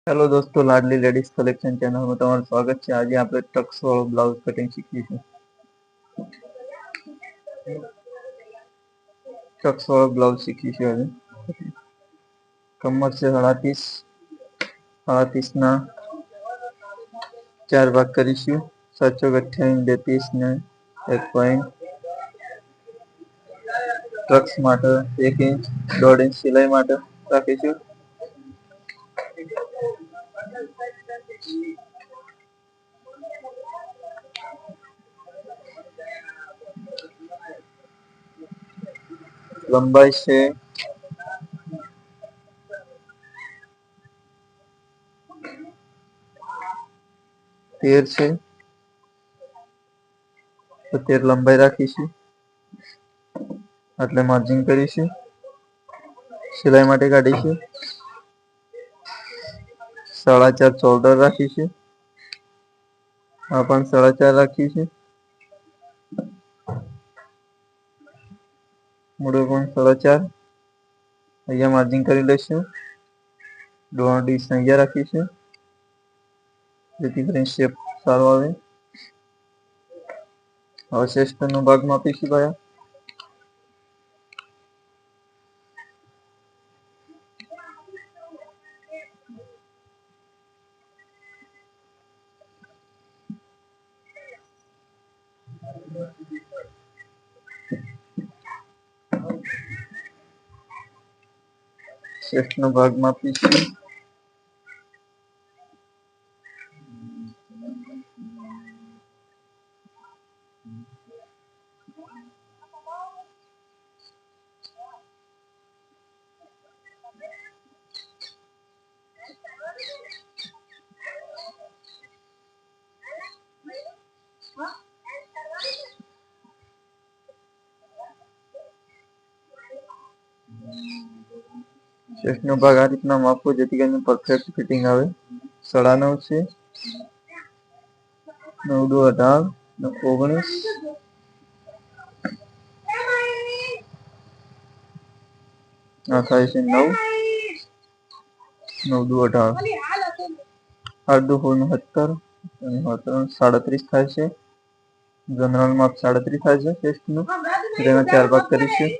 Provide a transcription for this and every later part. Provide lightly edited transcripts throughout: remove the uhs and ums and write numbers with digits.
Hello દોસ્તો, લાડલી ladies collection ચેનલમાં તમારું સ્વાગત છે। આજે આપણે ટક્સ વાળો બ્લાઉઝ કટિંગ શીખીશું। ટક્સ વાળો બ્લાઉઝ શીખીશું આજે। કમર છે 38, 38 ના 4 ભાગ કરીશું। 7 ચોક 28, 2 30 ને 1 પોઈન્ટ। ટક્સ માટે 1 ઇંચ 1.5 ઇંચ સિલાઈ માટે રાખીશું। લંબાઈ છે 13 છે, તો 13 લંબાઈ રાખીશું। એટલે માર્જિંગ કરીશું। સિલાઈ માટે કાઢીશું 4.5 શોલ્ડર રાખીશું। આ પણ 4.5 રાખીશું। મૂળો પણ 4.5 અહીંયા માર્જિંગ કરી લઈશું। 1.5 ઇંચ અહીંયા રાખીશું જેથી કરીને શેપ સારો આવે। હવે ચેસ્ટનો ભાગ માપીશું ભાઈ। ચેસ્ટનો ભાગ માપીશું। ચેસ્ટનો ભાગ આ રીતના માપવો જેથી કરીને પરફેક્ટ ફિટિંગ આવે। 9.5 છે, 9 દુ 18 ને 19, આ થાય છે 9, 9 દુ 18, 8 દુ 17 અને 37 થાય છે। જનરલ માપ 37 થાય છે ચેસ્ટનું, તેના 4 ભાગ કરીશું।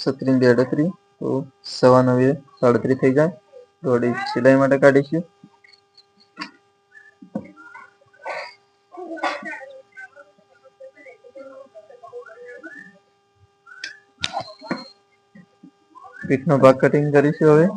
37 ને 38 તો 9.25 37 થઈ જાય। 1.5 ઇંચ સિલાઈ માટે કાઢીશું। પીઠનો ભાગ કટિંગ કરીશું હવે।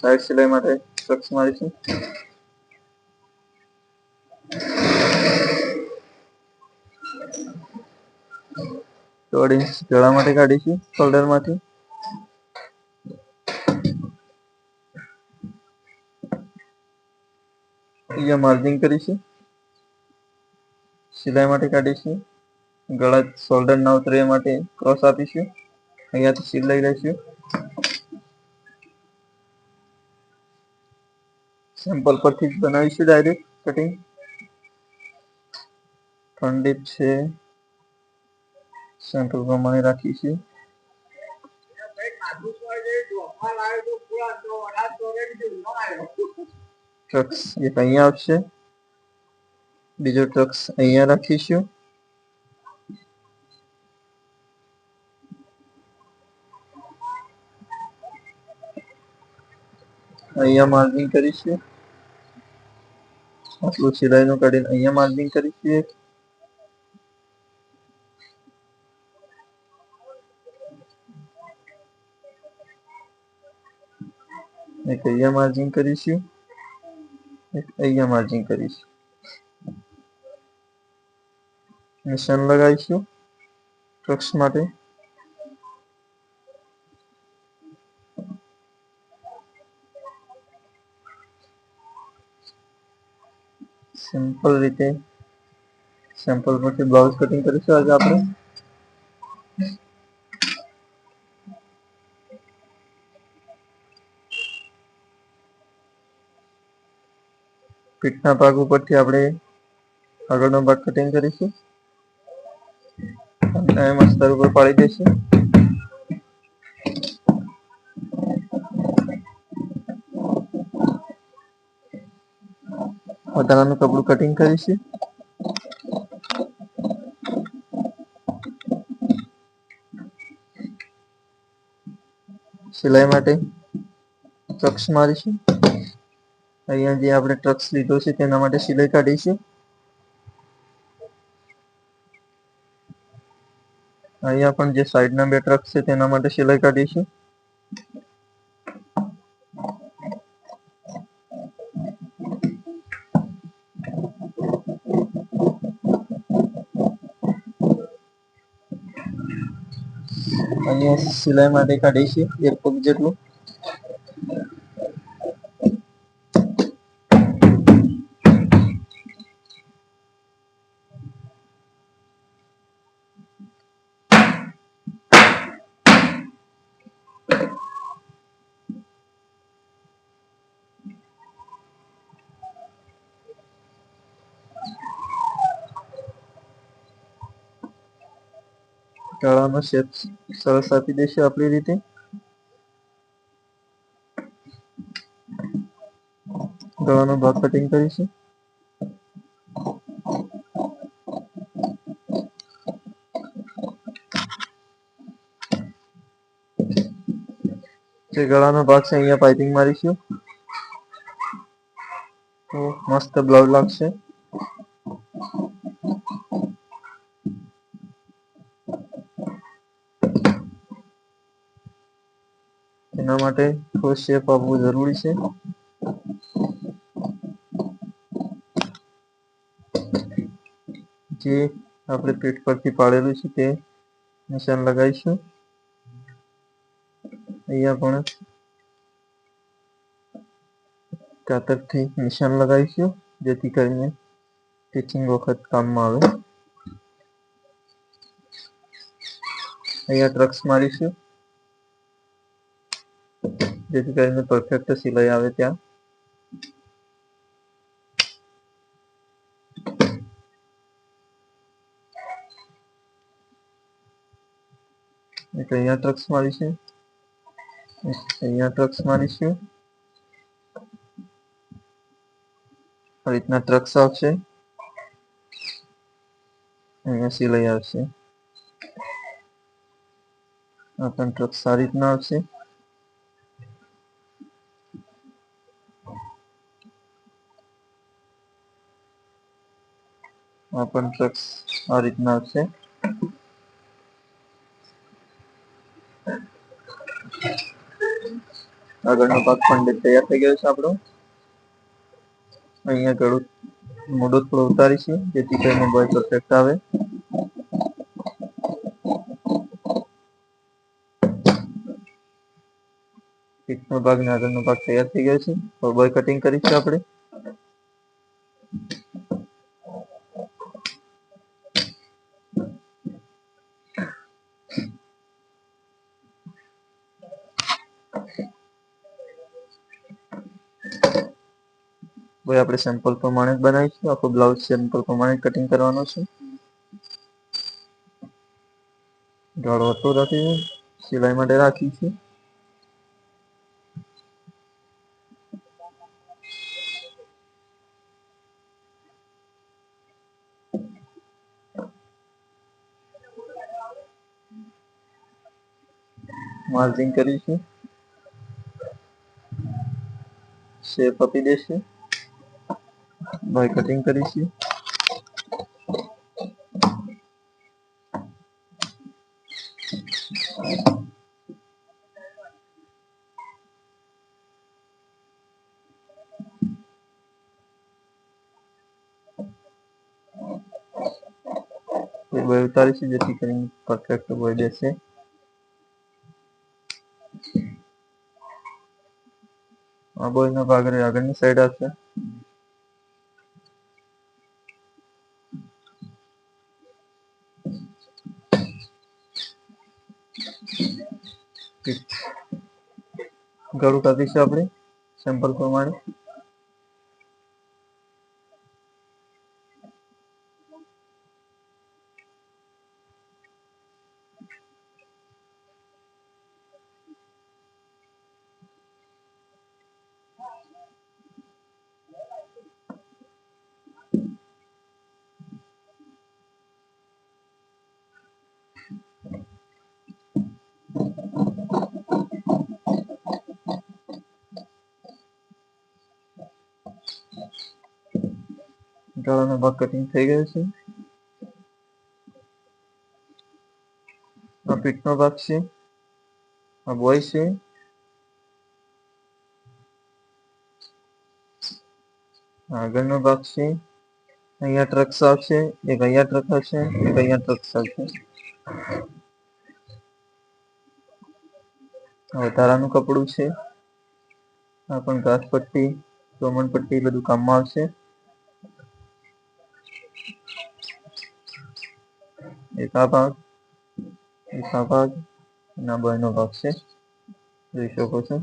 સાઈડ સિલાઈ માટે ટક્સ મારીશું। 1.5 ઇંચ ગળા માટે કાઢીશું શોલ્ડર માંથી। અહીંયા માર્જિંગ કરીશું। સિલાઈ માટે કાઢીશું। ગળા શોલ્ડર ના ઉતરે એ માટે ક્રોસ આપીશું। અહીંયાથી સિલાઈ લઈશું। સેમ્પલ પરથી જ બનાવીશું ડાયરેક્ટ કટિંગ। ફ્રન્ટ ડીપ છે સેમ્પલ પ્રમાણે રાખીશું। ટક્સ એક અહીંયા આવશે, બીજો ટક્સ અહીંયા રાખીશું। અહીંયા માર્જિંગ કરીશું। આટલું સિલાઈનું કાઢીને અહીંયા માર્જિંગ કરીશું। એક અહીંયા માર્જિંગ કરીશું, એક અહીંયા માર્જિંગ કરીશું। નિશાન લગાવીશું ટક્સ માટે। સિમ્પલ રીતે સેમ્પલ પરથી બ્લાઉઝ કટિંગ કરીશું આજે આપણે। પીઠના ભાગ ઉપરથી આપણે આગળનો ભાગ કટિંગ કરીશું અને અસ્તર ઉપર પાડી દઈશું. વધારાનું કપડું કટિંગ કરીશું. સિલાઈ માટે ટ્રક્સ મારીશું. અહીંયા જે આપણે ટ્રક્સ લીધો છે તેના માટે સિલાઈ કાઢીશું. અહીંયા પણ જે સાઈડના બે ટ્રક છે તેના માટે સિલાઈ કાઢીશું. અહીંયા સિલાઈ માટે કાઢીશું 1 પગ જેટલું. ગળાનો શેપ સરસ આપી દઈશું આપણી રીતે. ગળાનો ભાગ કટિંગ કરીશું. જે ગળાનો ભાગ છે અહીંયા પાઇપિંગ મારીશું તો મસ્ત બ્લાઉઝ લાગશે. એના માટે થોડો શેપ આપવો જરૂરી છે. જે આપણે પીઠ પરથી પાડેલું છે તે નિશાન લગાવીશું. અહીંયા પણ કાતરથી નિશાન લગાવીશું જેથી કરીને સ્ટિચિંગ વખત કામમાં આવે. અહીંયા ટ્રક્સ મારીશું જેથી કરીને પરફેક્ટ સિલાઈ આવે ત્યાં. અહીંયા ટ્રક્સ મારીશું. અહીંયા ટ્રક્સ મારીશું. આ રીતના ટ્રક્સ આવશે. અહીંયા સિલાઈ આવશે. આ પણ ટ્રક્સ આ રીતના આવશે. આ પણ ટ્રક્સ આ રીતના આવશે. આગળનો ભાગ પણ તૈયાર થઈ ગયો છે આપણો. અહીંયા ગળું મોઢું થોડું ઉતારીશું જેથી કરીને બોય પરફેક્ટ આવે. પીઠનો ભાગ અને આગળનો ભાગ તૈયાર થઈ ગયો છે. હવે બોય કટિંગ કરીશું આપણે. બોય આપણે સેમ્પલ પ્રમાણે જ બનાવીશું. આખો બ્લાઉઝ સેમ્પલ પ્રમાણે કટિંગ કરવાનો છે. ગળો હતો રાખી સિલાઈ માટે રાખીશું. માર્જિંગ કરીશું. શેપ આપી દેશું. બોય કટિંગ કરીશું. બોય ઉતારીશું જેથી કરીને પરફેક્ટ બોય બેસે. આ બોયનો ભાગ આગળની સાઈડ આવશે. ગળું કાપીશું આપણે સેમ્પલ પ્રમાણે. ગળાનો ભાગ કટિંગ થઈ ગયો છે. આ પીઠનો ભાગ છે. આ બોય છે. આગળનો ભાગ છે. અહીંયા ટ્રક્સ આવશે, એક અહીંયા ટ્રક આવશે, એક અહીંયા ટ્રક્સ આવશે. વધારાનું કપડું છે. આ પણ ઘાસ પટ્ટી, ચોમણ પટ્ટી બધું કામમાં આવશે. એક આ ભાગ, એક આ ભાગ અને આ બોયનો ભાગ છે, જોઈ શકો છો.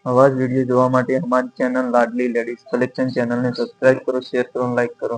આવા જ વિડીયો જોવા માટે અમારી ચેનલ લાડલી લેડીઝ કલેક્શન ચેનલને સબસ્ક્રાઇબ કરો, શેર કરો, લાઈક કરો.